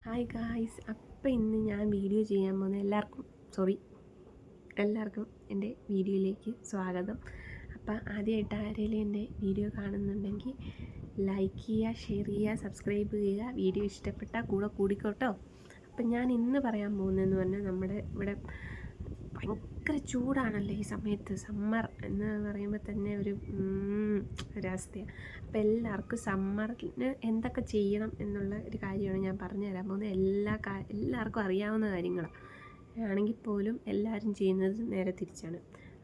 Hi guys, അപ്പം ഇന്ന് ഞാൻ വീഡിയോ ചെയ്യാൻ പോകുന്ന എല്ലാവർക്കും എൻ്റെ വീഡിയോയിലേക്ക് സ്വാഗതം. അപ്പം ആദ്യമായിട്ട് ആരെങ്കിലും എൻ്റെ വീഡിയോ കാണുന്നുണ്ടെങ്കിൽ ലൈക്ക് ചെയ്യുക, ഷെയർ ചെയ്യുക, സബ്സ്ക്രൈബ് ചെയ്യുക. വീഡിയോ ഇഷ്ടപ്പെട്ടാൽ കൂടിക്കോട്ടോ. അപ്പം ഞാൻ ഇന്ന് പറയാൻ പോകുന്നതെന്ന് പറഞ്ഞാൽ നമ്മുടെ ഇവിടെ ഭയങ്കര ചൂടാണല്ലോ ഈ സമയത്ത്. സമ്മർ എന്ന് പറയുമ്പോൾ തന്നെ ഒരവസ്ഥയാണ്. അപ്പോൾ എല്ലാവർക്കും സമ്മറിന് എന്തൊക്കെ ചെയ്യണം എന്നുള്ള ഒരു കാര്യമാണ് ഞാൻ പറഞ്ഞു തരാൻ പോകുന്നത്. എല്ലാവർക്കും അറിയാവുന്ന കാര്യങ്ങളാണ് ആണെങ്കിൽ പോലും എല്ലാവരും ചെയ്യുന്നത് നേരെ തിരിച്ചാണ്.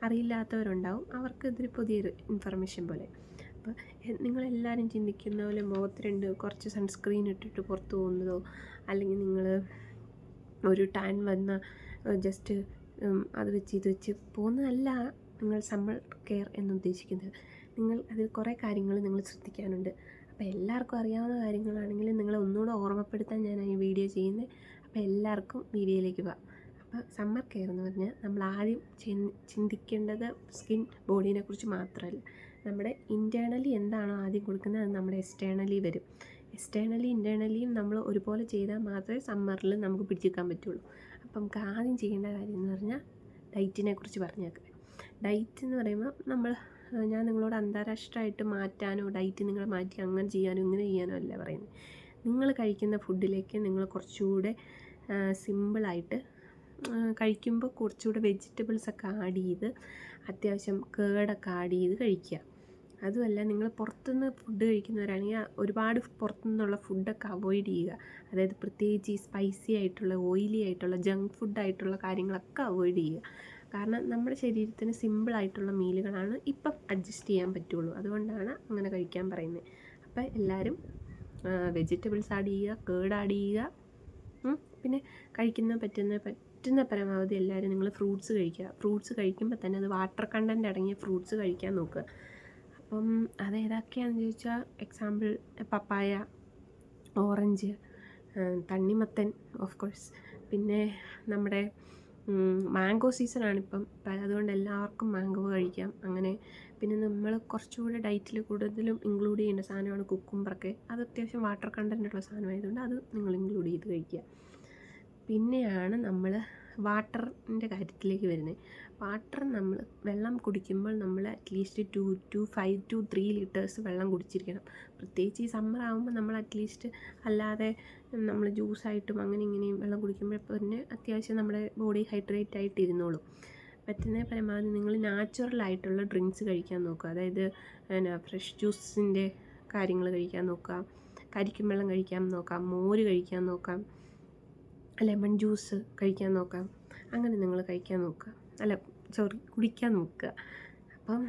അറിയില്ലാത്തവരുണ്ടാവും, അവർക്ക് ഇതൊരു പുതിയൊരു ഇൻഫർമേഷൻ പോലെ. അപ്പോൾ നിങ്ങളെല്ലാവരും ചിന്തിക്കുന്ന പോലെ മുഖത്ത് കുറച്ച് സൺസ്ക്രീൻ ഇട്ടിട്ട് പുറത്ത് പോകുന്നതോ, അല്ലെങ്കിൽ നിങ്ങൾ ഒരു ടാൻ വന്ന ജസ്റ്റ് അത് വെച്ച് ഇത് വെച്ച് പോകുന്നതല്ല നിങ്ങൾ സമ്മർ കെയർ എന്നുദ്ദേശിക്കുന്നത്. അതിൽ കുറേ കാര്യങ്ങൾ നിങ്ങൾ ശ്രദ്ധിക്കാനുണ്ട്. അപ്പോൾ എല്ലാവർക്കും അറിയാവുന്ന കാര്യങ്ങളാണെങ്കിലും നിങ്ങളെ ഒന്നുകൂടെ ഓർമ്മപ്പെടുത്താൻ ഞാൻ ഈ വീഡിയോ ചെയ്യുന്നത്. അപ്പോൾ എല്ലാവർക്കും വീഡിയോയിലേക്ക് പോകാം. അപ്പോൾ സമ്മർ കെയർ എന്ന് പറഞ്ഞാൽ നമ്മൾ ആദ്യം ചിന്തിക്കേണ്ടത് ബോഡീനെ കുറിച്ച് മാത്രമല്ല. നമ്മുടെ ഇൻറ്റേർണലി എന്താണോ ആദ്യം കൊടുക്കുന്നത് അത് നമ്മുടെ എക്സ്റ്റേർണലി വരും. ഇൻറ്റേർണലിയും നമ്മൾ ഒരുപോലെ ചെയ്താൽ മാത്രമേ സമ്മറിൽ നമുക്ക് പിടിച്ചെടുക്കാൻ പറ്റുള്ളൂ. അപ്പം നമുക്ക് ആദ്യം ചെയ്യേണ്ട കാര്യം എന്ന് പറഞ്ഞാൽ ഡയറ്റിനെ കുറിച്ച് പറഞ്ഞേക്കാം. ഡയറ്റ് എന്ന് പറയുമ്പോൾ ഞാൻ നിങ്ങളോട് അന്താരാഷ്ട്രമായിട്ട് മാറ്റാനോ ഡയറ്റ് നിങ്ങൾ മാറ്റി അങ്ങനെ ചെയ്യാനോ ഇങ്ങനെ ചെയ്യാനോ അല്ല പറയുന്നത്. നിങ്ങൾ കഴിക്കുന്ന ഫുഡിലേക്ക് നിങ്ങൾ കുറച്ചുകൂടെ സിമ്പിളായിട്ട് കഴിക്കുമ്പോൾ കുറച്ചുകൂടെ വെജിറ്റബിൾസൊക്കെ ആഡ് ചെയ്ത് അത്യാവശ്യം കേടൊക്കെ ആഡ് ചെയ്ത് കഴിക്കുക. അതുമല്ല, നിങ്ങൾ പുറത്തുനിന്ന് ഫുഡ് കഴിക്കുന്നവരാണെങ്കിൽ ഒരുപാട് പുറത്തുനിന്നുള്ള ഫുഡൊക്കെ അവോയ്ഡ് ചെയ്യുക. അതായത് പ്രത്യേകിച്ച് ഈ സ്പൈസി ആയിട്ടുള്ള, ഓയിലി ആയിട്ടുള്ള, ജങ്ക് ഫുഡായിട്ടുള്ള കാര്യങ്ങളൊക്കെ അവോയ്ഡ് ചെയ്യുക. കാരണം നമ്മുടെ ശരീരത്തിന് സിമ്പിളായിട്ടുള്ള മീലുകളാണ് ഇപ്പം അഡ്ജസ്റ്റ് ചെയ്യാൻ പറ്റുള്ളൂ. അതുകൊണ്ടാണ് അങ്ങനെ കഴിക്കാൻ പറയുന്നത്. അപ്പം എല്ലാവരും വെജിറ്റബിൾസ് ആഡ് ചെയ്യുക, കേർഡ് ആഡ് ചെയ്യുക. പിന്നെ പറ്റുന്ന പരമാവധി എല്ലാവരും നിങ്ങൾ ഫ്രൂട്ട്സ് കഴിക്കുക. ഫ്രൂട്ട്സ് കഴിക്കുമ്പോൾ തന്നെ അത് വാട്ടർ കണ്ടൻറ്റ് അടങ്ങിയ ഫ്രൂട്ട്സ് കഴിക്കാൻ നോക്കുക. അപ്പം അതേതൊക്കെയാണെന്ന് ചോദിച്ചാൽ, എക്സാമ്പിൾ പപ്പായ, ഓറഞ്ച്, തണ്ണിമത്തൻ, ഓഫ് കോഴ്സ്. പിന്നെ നമ്മുടെ മാംഗോ സീസണാണിപ്പം, അതുകൊണ്ട് എല്ലാവർക്കും മാംഗോ കഴിക്കാം. അങ്ങനെ പിന്നെ നമ്മൾ കുറച്ചുകൂടെ ഡയറ്റിൽ കൂടുതലും ഇൻക്ലൂഡ് ചെയ്യേണ്ട സാധനമാണ് കുക്കുംബറൊക്കെ. അത് അത്യാവശ്യം വാട്ടർ കണ്ടൻറ്റുള്ള സാധനമായതുകൊണ്ട് അത് നിങ്ങൾ ഇൻക്ലൂഡ് ചെയ്ത് കഴിക്കുക. പിന്നെയാണ് നമ്മൾ വാട്ടറിൻ്റെ കാര്യത്തിലേക്ക് വരുന്നത്. നമ്മൾ വെള്ളം കുടിക്കുമ്പോൾ നമ്മൾ അറ്റ്ലീസ്റ്റ് 5 to 3 ലിറ്റേഴ്സ് വെള്ളം കുടിച്ചിരിക്കണം. പ്രത്യേകിച്ച് ഈ സമ്മർ ആകുമ്പോൾ നമ്മൾ അറ്റ്ലീസ്റ്റ് അല്ലാതെ നമ്മൾ ജ്യൂസായിട്ടും അങ്ങനെ ഇങ്ങനെയും വെള്ളം കുടിക്കുമ്പോൾ പിന്നെ അത്യാവശ്യം നമ്മുടെ ബോഡി ഹൈഡ്രേറ്റ് ആയിട്ട് ഇരുന്നോളും. പറ്റുന്ന പരമാവധി നിങ്ങൾ നാച്ചുറലായിട്ടുള്ള ഡ്രിങ്ക്സ് കഴിക്കാൻ നോക്കുക. അതായത് ഫ്രഷ് ജ്യൂസിൻ്റെ കാര്യങ്ങൾ കഴിക്കാൻ നോക്കുക, കരിക്കും വെള്ളം കഴിക്കാൻ നോക്കാം, മോര് കഴിക്കാൻ നോക്കാം, ലെമൺ ജ്യൂസ് കഴിക്കാൻ നോക്കാം. അങ്ങനെ നിങ്ങൾ കുടിക്കാൻ നോക്കുക. അപ്പം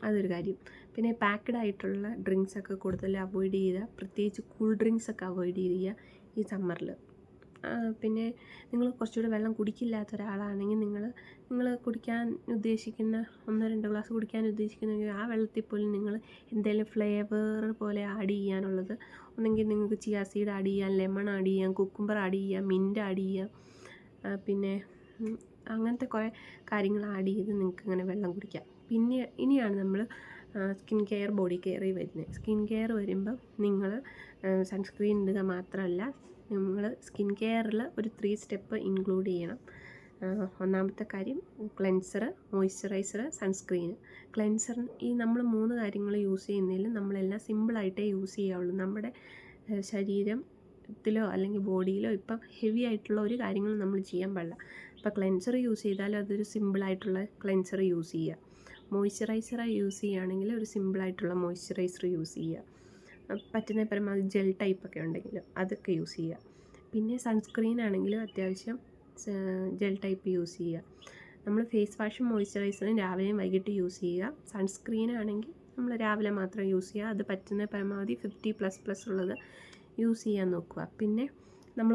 അതൊരു കാര്യം. പിന്നെ പാക്ക്ഡ് ആയിട്ടുള്ള ഡ്രിങ്ക്സൊക്കെ കൂടുതൽ അവോയ്ഡ് ചെയ്യുക. പ്രത്യേകിച്ച് കൂൾ ഡ്രിങ്ക്സൊക്കെ അവോയ്ഡ് ചെയ്യുക ഈ സമ്മറിൽ. പിന്നെ നിങ്ങൾ കുറച്ചുകൂടി വെള്ളം കുടിക്കില്ലാത്ത ഒരാളാണെങ്കിൽ നിങ്ങൾ കുടിക്കാൻ ഉദ്ദേശിക്കുന്ന 1-2 ഗ്ലാസ് കുടിക്കാൻ ഉദ്ദേശിക്കുന്നെങ്കിൽ ആ വെള്ളത്തിൽ പോലും നിങ്ങൾ എന്തെങ്കിലും ഫ്ലേവർ പോലെ ആഡ് ചെയ്യാനുള്ളത്, ഒന്നെങ്കിൽ നിങ്ങൾക്ക് ചിയാ സീഡ് ആഡ് ചെയ്യാം, ലെമൺ ആഡ് ചെയ്യാം, കുക്കുംബർ ആഡ് ചെയ്യാം, മിൻറ്റ് ആഡ് ചെയ്യാം. പിന്നെ അങ്ങനത്തെ കുറേ കാര്യങ്ങൾ ആഡ് ചെയ്ത് നിങ്ങൾക്ക് അങ്ങനെ വെള്ളം കുടിക്കാം. പിന്നെ ഇനിയാണ് നമ്മൾ സ്കിൻ കെയർ, ബോഡി കെയറിൽ വരുന്നത്. സ്കിൻ കെയർ വരുമ്പം നിങ്ങൾ സൺസ്ക്രീൻ ഇടുക മാത്രമല്ല, നമ്മൾ സ്കിൻ കെയറിൽ ഒരു 3 സ്റ്റെപ്പ് ഇൻക്ലൂഡ് ചെയ്യണം. ഒന്നാമത്തെ കാര്യം ക്ലെൻസർ, മോയ്സ്ചറൈസർ, സൺസ്ക്രീൻ. ഈ നമ്മൾ 3 കാര്യങ്ങൾ യൂസ് ചെയ്യുന്നതിൽ നമ്മളെല്ലാം സിമ്പിളായിട്ടേ യൂസ് ചെയ്യാവുള്ളൂ. നമ്മുടെ ശരീരത്തിലോ അല്ലെങ്കിൽ ബോഡിയിലോ ഇപ്പം ഹെവി ആയിട്ടുള്ള ഒരു കാര്യങ്ങളും നമ്മൾ ചെയ്യാൻ പാടില്ല. ഇപ്പോൾ ക്ലെൻസർ യൂസ് ചെയ്താൽ അതൊരു സിമ്പിളായിട്ടുള്ള ക്ലെൻസർ യൂസ് ചെയ്യുക. മോയ്സ്ചറൈസർ യൂസ് ചെയ്യുകയാണെങ്കിൽ ഒരു സിമ്പിളായിട്ടുള്ള മോയ്സ്ചറൈസർ യൂസ് ചെയ്യുക. പറ്റുന്ന പരമാവധി ജെൽ ടൈപ്പൊക്കെ ഉണ്ടെങ്കിൽ അതൊക്കെ യൂസ് ചെയ്യുക. പിന്നെ സൺസ്ക്രീൻ ആണെങ്കിലും അത്യാവശ്യം ജെൽ ടൈപ്പ് യൂസ് ചെയ്യുക. നമ്മൾ ഫേസ് വാഷും മോയ്സ്ചറൈസറും രാവിലെയും വൈകിട്ട് യൂസ് ചെയ്യുക. സൺസ്ക്രീൻ ആണെങ്കിൽ നമ്മൾ രാവിലെ മാത്രം യൂസ് ചെയ്യുക. അത് പറ്റുന്ന പരമാവധി 50++ ഉള്ളത് യൂസ് ചെയ്യാൻ നോക്കുക. പിന്നെ നമ്മൾ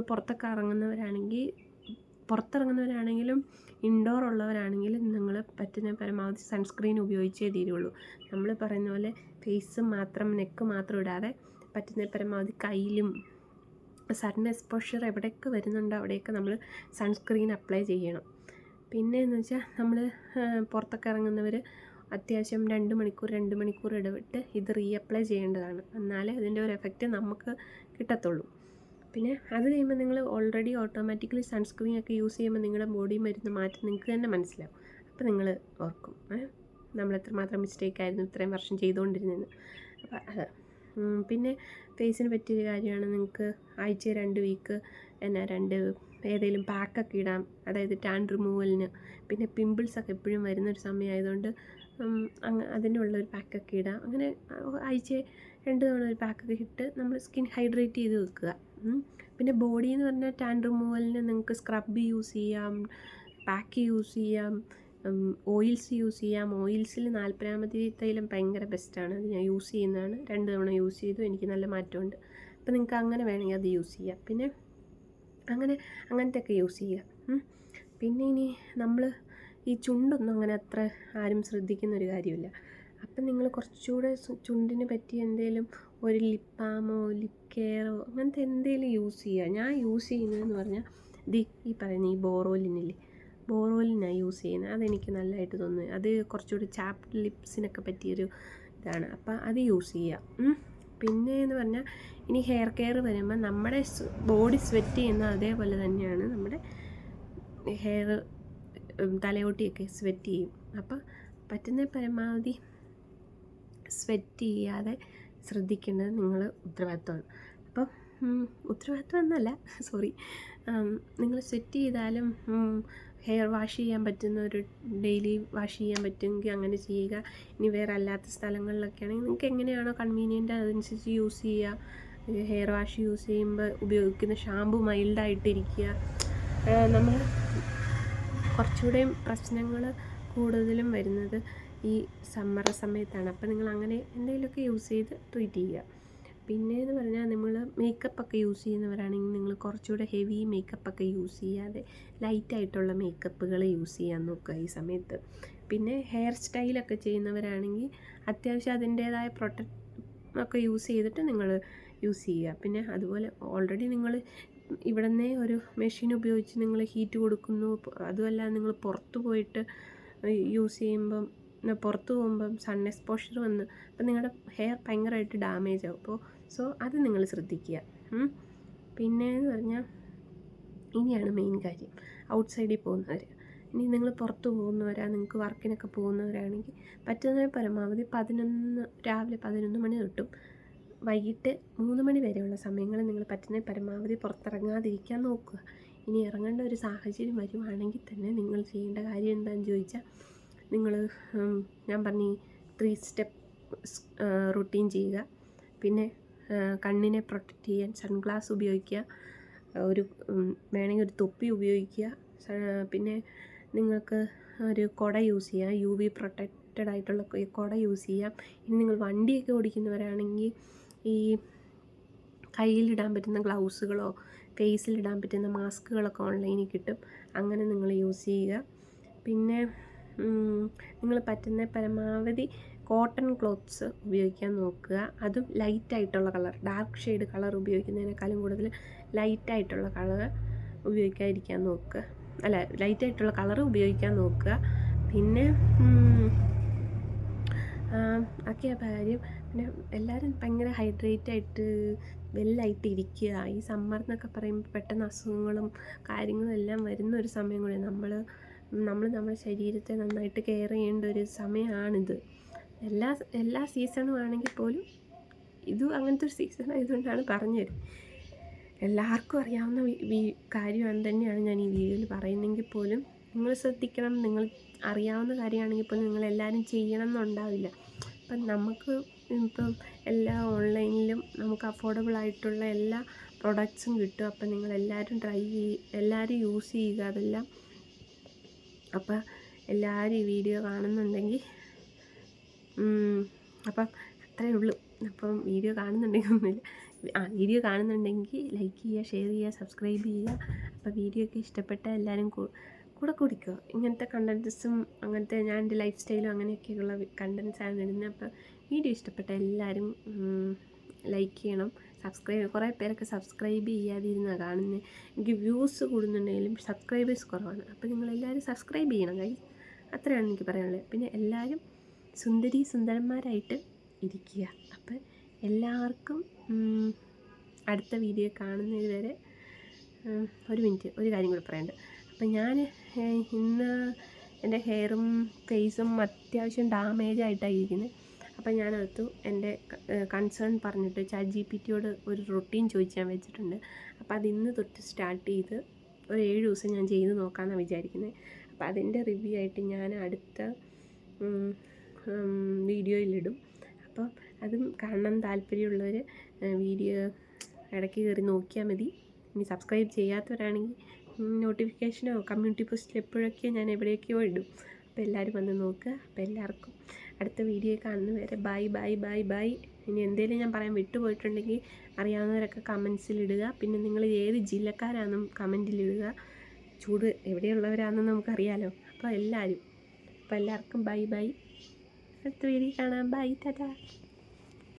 പുറത്തിറങ്ങുന്നവരാണെങ്കിലും ഇൻഡോർ ഉള്ളവരാണെങ്കിലും നിങ്ങൾ പറ്റുന്ന പരമാവധി സൺസ്ക്രീൻ ഉപയോഗിച്ചേ തീരുള്ളൂ. നമ്മൾ പറയുന്ന പോലെ ഫേസ് മാത്രം, നെക്ക് മാത്രം ഇടാതെ പറ്റുന്ന പരമാവധി കയ്യിലും സൺ എക്സ്പോഷർ എവിടെയൊക്കെ വരുന്നുണ്ടോ അവിടെയൊക്കെ നമ്മൾ സൺസ്ക്രീൻ അപ്ലൈ ചെയ്യണം. പിന്നെ എന്ന് വെച്ചാൽ നമ്മൾ പുറത്തൊക്കെ ഇറങ്ങുന്നവർ അത്യാവശ്യം 2 മണിക്കൂർ ഇടവിട്ട് ഇത് റീഅപ്ലൈ ചെയ്യേണ്ടതാണ്. എന്നാലേ അതിൻ്റെ ഒരു എഫക്റ്റ് നമുക്ക് കിട്ടത്തുള്ളൂ. പിന്നെ അത് കഴിയുമ്പോൾ നിങ്ങൾ ഓൾറെഡി ഓട്ടോമാറ്റിക്കലി സൺസ്ക്രീൻ ഒക്കെ യൂസ് ചെയ്യുമ്പോൾ നിങ്ങളുടെ ബോഡി വരുന്ന മാറ്റം നിങ്ങൾക്ക് തന്നെ മനസ്സിലാവും. അപ്പോൾ നിങ്ങൾ ഓർക്കും നമ്മൾ എത്രമാത്രം മിസ്റ്റേക്കായിരുന്നു ഇത്രയും വർഷം ചെയ്തുകൊണ്ടിരുന്നത്. അപ്പോൾ അത് പിന്നെ ഫേസിന് പറ്റിയൊരു കാര്യമാണ്, നിങ്ങൾക്ക് ആഴ്ച 2 വീക്ക് ഏതെങ്കിലും പാക്കൊക്കെ ഇടാം, അതായത് ടാൻ റിമൂവലിന്. പിന്നെ പിമ്പിൾസൊക്കെ എപ്പോഴും വരുന്നൊരു സമയമായതുകൊണ്ട് അതിനുള്ളൊരു പാക്കൊക്കെ ഇടാം. അങ്ങനെ ആഴ്ച 2 തവണ ഒരു പാക്കൊക്കെ ഇട്ട് നമ്മൾ സ്കിൻ ഹൈഡ്രേറ്റ് ചെയ്ത് വെക്കുക. പിന്നെ ബോഡി എന്ന് പറഞ്ഞാൽ ടാൻ റിമൂവലിന് നിങ്ങൾക്ക് സ്ക്രബ് യൂസ് ചെയ്യാം, പാക്ക് യൂസ് ചെയ്യാം, ഓയിൽസ് യൂസ് ചെയ്യാം. ഓയിൽസിൽ 40-ാമത്തെ തൈലം ഭയങ്കര ബെസ്റ്റാണ്. അത് ഞാൻ യൂസ് ചെയ്യുന്നതാണ്. 2 തവണ യൂസ് ചെയ്തു, എനിക്ക് നല്ല മാറ്റമുണ്ട്. അപ്പോൾ നിങ്ങൾക്ക് അങ്ങനെ വേണമെങ്കിൽ അത് യൂസ് ചെയ്യാം. പിന്നെ അങ്ങനത്തെ ഒക്കെ യൂസ് ചെയ്യുക. പിന്നെ ഇനി നമ്മൾ ഈ ചുണ്ടൊന്നും അങ്ങനെ അത്ര ആരും ശ്രദ്ധിക്കുന്നൊരു കാര്യമില്ല. അപ്പം നിങ്ങൾ കുറച്ചുകൂടെ ചുണ്ടിന് പറ്റിയ എന്തെങ്കിലും ഒരു ലിപ് ബാമോ ലിപ് കെയറോ അങ്ങനത്തെ എന്തെങ്കിലും യൂസ് ചെയ്യുക. ഞാൻ യൂസ് ചെയ്യുന്നതെന്ന് പറഞ്ഞാൽ ഈ പറയുന്ന ഈ ബോറോലിനാണ് യൂസ് ചെയ്യുന്നത്. അതെനിക്ക് നല്ലതായിട്ട് തോന്നുന്നു. അത് കുറച്ചുകൂടി ചാപ്ഡ് ലിപ്സിനൊക്കെ പറ്റിയൊരു ഇതാണ്. അപ്പം അത് യൂസ് ചെയ്യുക. പിന്നെ എന്ന് പറഞ്ഞാൽ ഇനി ഹെയർ കെയർ വരുമ്പോൾ നമ്മുടെ ബോഡി സ്വെറ്റ് ചെയ്യുന്ന അതേപോലെ തന്നെയാണ് നമ്മുടെ ഹെയർ തലയോട്ടിയൊക്കെ സ്വെറ്റ് ചെയ്യും. അപ്പം പറ്റുന്ന പരമാവധി സ്വെറ്റ് ചെയ്യാതെ ശ്രദ്ധിക്കേണ്ടത് നിങ്ങൾ ഉത്തരവാദിത്വമാണ്. അപ്പം ഉത്തരവാദിത്വം എന്നല്ല, സോറി, നിങ്ങൾ സ്വെറ്റ് ചെയ്താലും ഹെയർ വാഷ് ചെയ്യാൻ പറ്റുന്നൊരു ഡെയിലി വാഷ് ചെയ്യാൻ പറ്റുമെങ്കിൽ അങ്ങനെ ചെയ്യുക. ഇനി വേറെ അല്ലാത്ത സ്ഥലങ്ങളിലൊക്കെ ആണെങ്കിൽ നിങ്ങൾക്ക് എങ്ങനെയാണോ കൺവീനിയൻ്റ് അതനുസരിച്ച് യൂസ് ചെയ്യുക. ഹെയർ വാഷ് യൂസ് ചെയ്യുമ്പോൾ ഉപയോഗിക്കുന്ന ഷാമ്പു മൈൽഡായിട്ടിരിക്കുക. നമ്മൾ കുറച്ചുകൂടെയും പ്രശ്നങ്ങൾ കൂടുതലും വരുന്നത് ഈ സമ്മർ സമയത്താണ്. അപ്പോൾ നിങ്ങൾ അങ്ങനെ എന്തെങ്കിലുമൊക്കെ യൂസ് ചെയ്ത് ട്രീറ്റ് ചെയ്യുക. പിന്നെയെന്ന് പറഞ്ഞാൽ നമ്മൾ മേക്കപ്പൊക്കെ യൂസ് ചെയ്യുന്നവരാണെങ്കിൽ നിങ്ങൾ കുറച്ചുകൂടെ ഹെവി മേക്കപ്പൊക്കെ യൂസ് ചെയ്യാതെ ലൈറ്റായിട്ടുള്ള മേക്കപ്പുകൾ യൂസ് ചെയ്യാൻ നോക്കുക ഈ സമയത്ത്. പിന്നെ ഹെയർ സ്റ്റൈലൊക്കെ ചെയ്യുന്നവരാണെങ്കിൽ അത്യാവശ്യം അതിൻ്റേതായ ഒക്കെ യൂസ് ചെയ്തിട്ട് നിങ്ങൾ യൂസ് ചെയ്യുക. പിന്നെ അതുപോലെ ഓൾറെഡി നിങ്ങൾ ഇവിടെ നിന്നേ ഒരു മെഷീൻ ഉപയോഗിച്ച് നിങ്ങൾ ഹീറ്റ് കൊടുക്കുന്നു. അതുമല്ല നിങ്ങൾ പുറത്ത് പോയിട്ട് യൂസ് ചെയ്യുമ്പം പുറത്ത് പോകുമ്പം സൺ എക്സ്പോഷർ വന്ന് അപ്പം നിങ്ങളുടെ ഹെയർ ഭയങ്കരമായിട്ട് ഡാമേജ് ആവും. സോ അത് നിങ്ങൾ ശ്രദ്ധിക്കുക. പിന്നെയെന്ന് പറഞ്ഞാൽ ഇനിയാണ് മെയിൻ കാര്യം, ഔട്ട്സൈഡിൽ പോകുന്നവർ. ഇനി നിങ്ങൾ പുറത്ത് പോകുന്നവരാ, നിങ്ങൾക്ക് വർക്കിനൊക്കെ പോകുന്നവരാണെങ്കിൽ പറ്റുന്ന പരമാവധി രാവിലെ 11 മണി തൊട്ടും വൈകിട്ട് 3 മണി വരെയുള്ള സമയങ്ങളിൽ നിങ്ങൾ പറ്റുന്ന പരമാവധി പുറത്തിറങ്ങാതിരിക്കാൻ നോക്കുക. ഇനി ഇറങ്ങേണ്ട ഒരു സാഹചര്യം വരുവാണെങ്കിൽ തന്നെ നിങ്ങൾ ചെയ്യേണ്ട കാര്യം എന്താണെന്ന് ചോദിച്ചാൽ, നിങ്ങൾ ഞാൻ പറഞ്ഞ 3 സ്റ്റെപ്പ് റുട്ടീൻ ചെയ്യുക. പിന്നെ കണ്ണിനെ പ്രൊട്ടക്റ്റ് ചെയ്യാൻ സൺഗ്ലാസ് ഉപയോഗിക്കുക, വേണമെങ്കിൽ ഒരു തൊപ്പി ഉപയോഗിക്കുക. പിന്നെ നിങ്ങൾക്ക് ഒരു കുട യൂസ് ചെയ്യാം, UV പ്രൊട്ടക്റ്റഡ് ആയിട്ടുള്ള കുട യൂസ് ചെയ്യാം. ഇനി നിങ്ങൾ വണ്ടിയൊക്കെ ഓടിക്കുന്നവരാണെങ്കിൽ ഈ കയ്യിലിടാൻ പറ്റുന്ന ഗ്ലൗസുകളോ ഫേസിലിടാൻ പറ്റുന്ന മാസ്കുകളൊക്കെ ഓൺലൈനിൽ കിട്ടും, അങ്ങനെ നിങ്ങൾ യൂസ് ചെയ്യുക. പിന്നെ നിങ്ങൾ പറ്റുന്ന പരമാവധി കോട്ടൺ ക്ലോത്ത്സ് ഉപയോഗിക്കാൻ നോക്കുക. അതും ലൈറ്റായിട്ടുള്ള കളർ, ഡാർക്ക് ഷെയ്ഡ് കളർ ഉപയോഗിക്കുന്നതിനേക്കാളും കൂടുതൽ ലൈറ്റായിട്ടുള്ള കളർ ഉപയോഗിക്കാതിരിക്കാൻ നോക്കുക. ലൈറ്റായിട്ടുള്ള കളർ ഉപയോഗിക്കാൻ നോക്കുക. പിന്നെ ഒക്കെയാ കാര്യം. പിന്നെ എല്ലാവരും ഭയങ്കര ഹൈഡ്രേറ്റായിട്ട് വെല്ലായിട്ട് ഇരിക്കുക. ഈ സമ്മർ എന്നൊക്കെ പറയുമ്പോൾ പെട്ടെന്ന് അസുഖങ്ങളും കാര്യങ്ങളും എല്ലാം വരുന്നൊരു സമയം കൂടി. നമ്മൾ നമ്മുടെ ശരീരത്തെ നന്നായിട്ട് കെയർ ചെയ്യേണ്ട ഒരു സമയമാണിത്. എല്ലാ സീസണും ആണെങ്കിൽ പോലും ഇതും അങ്ങനത്തെ ഒരു സീസൺ ആയതുകൊണ്ടാണ് പറഞ്ഞത്. എല്ലാവർക്കും അറിയാവുന്ന കാര്യം തന്നെയാണ് ഞാൻ ഈ വീഡിയോയിൽ പറയുന്നെങ്കിൽ പോലും നിങ്ങൾ ശ്രദ്ധിക്കണം. നിങ്ങൾ അറിയാവുന്ന കാര്യമാണെങ്കിൽ പോലും നിങ്ങളെല്ലാവരും ചെയ്യണം എന്നുണ്ടാവില്ല. അപ്പം നമുക്ക് ഇപ്പം എല്ലാ ഓൺലൈനിലും നമുക്ക് അഫോർഡബിൾ ആയിട്ടുള്ള എല്ലാ പ്രൊഡക്ട്സും കിട്ടും. അപ്പം നിങ്ങളെല്ലാവരും എല്ലാവരും യൂസ് ചെയ്യുക അതെല്ലാം. അപ്പം എല്ലാവരും ഈ വീഡിയോ കാണുന്നുണ്ടെങ്കിൽ അപ്പം അത്രയേ ഉള്ളൂ. അപ്പം വീഡിയോ കാണുന്നുണ്ടെങ്കിൽ ലൈക്ക് ചെയ്യുക, ഷെയർ ചെയ്യുക, സബ്സ്ക്രൈബ് ചെയ്യുക. അപ്പോൾ വീഡിയോ ഒക്കെ ഇഷ്ടപ്പെട്ട എല്ലാവരും കൂടെ കുടിക്കുക. ഇങ്ങനത്തെ കണ്ടൻറ്റ്സും അങ്ങനത്തെ ഞാൻ എൻ്റെ ലൈഫ് സ്റ്റൈലും അങ്ങനെയൊക്കെയുള്ള കണ്ടൻറ്റ്സാണ് ഇടുന്നത്. അപ്പോൾ വീഡിയോ ഇഷ്ടപ്പെട്ട എല്ലാവരും ലൈക്ക് ചെയ്യണം, കുറേ പേരൊക്കെ സബ്സ്ക്രൈബ് ചെയ്യാതിരുന്നാണ് കാണുന്നത്. എനിക്ക് വ്യൂസ് കൂടുന്നുണ്ടെങ്കിലും സബ്സ്ക്രൈബേഴ്സ് കുറവാണ്. അപ്പോൾ നിങ്ങളെല്ലാവരും സബ്സ്ക്രൈബ് ചെയ്യണം ഗൈസ്, അത്രയാണ് എനിക്ക് പറയാനുള്ളത്. പിന്നെ എല്ലാവരും സുന്ദരന്മാരായിട്ട് ഇരിക്കുക. അപ്പം എല്ലാവർക്കും അടുത്ത വീഡിയോ കാണുന്നത് വരെ ഒരു മിനിറ്റ്, ഒരു കാര്യം കൂടി പറയാനുണ്ട്. അപ്പം ഞാൻ ഇന്ന് എൻ്റെ ഹെയറും ഫേസും അത്യാവശ്യം ഡാമേജ് ആയിട്ടാണ് ഇരിക്കുന്നത്. അപ്പം ഞാനോർത്തു എൻ്റെ കൺസേൺ പറഞ്ഞിട്ട് ChatGPTയോട് ഒരു റൊട്ടീൻ ചോദിച്ചാൽ വെച്ചിട്ടുണ്ട്. അപ്പോൾ അത് ഇന്ന് തൊട്ട് സ്റ്റാർട്ട് ചെയ്ത് ഒരു 7 ദിവസം ഞാൻ ചെയ്ത് നോക്കാമെന്നാണ് വിചാരിക്കുന്നത്. അപ്പോൾ അതിൻ്റെ റിവ്യൂ ആയിട്ട് ഞാൻ അടുത്ത വീഡിയോയിലിടും. അപ്പോൾ അതും കാണാൻ താല്പര്യമുള്ളവർ വീഡിയോ ഇടയ്ക്ക് കയറി നോക്കിയാൽ മതി. ഇനി സബ്സ്ക്രൈബ് ചെയ്യാത്തവരാണെങ്കിൽ നോട്ടിഫിക്കേഷനോ കമ്മ്യൂണിറ്റി പോസ്റ്റിൽ എപ്പോഴൊക്കെയോ ഞാൻ എവിടെയൊക്കെയോ ഇടും. അപ്പോൾ എല്ലാവരും വന്ന് നോക്കുക. അപ്പോൾ എല്ലാവർക്കും അടുത്ത വീഡിയോ കാണുന്നവരെ ബൈ ബൈ ബൈ ബൈ. ഇനി എന്തെങ്കിലും ഞാൻ പറയാൻ വിട്ടുപോയിട്ടുണ്ടെങ്കിൽ അറിയാവുന്നവരൊക്കെ കമൻസിലിടുക. പിന്നെ നിങ്ങൾ ഏത് ജില്ലക്കാരാണെന്നും കമൻറ്റിലിടുക. ചൂട് എവിടെയുള്ളവരാണെന്ന് നമുക്കറിയാലോ. അപ്പോൾ എല്ലാവർക്കും ബൈ ബൈ. അടുത്ത വീഡിയോ കാണാം. ബൈ, ടാറ്റാ.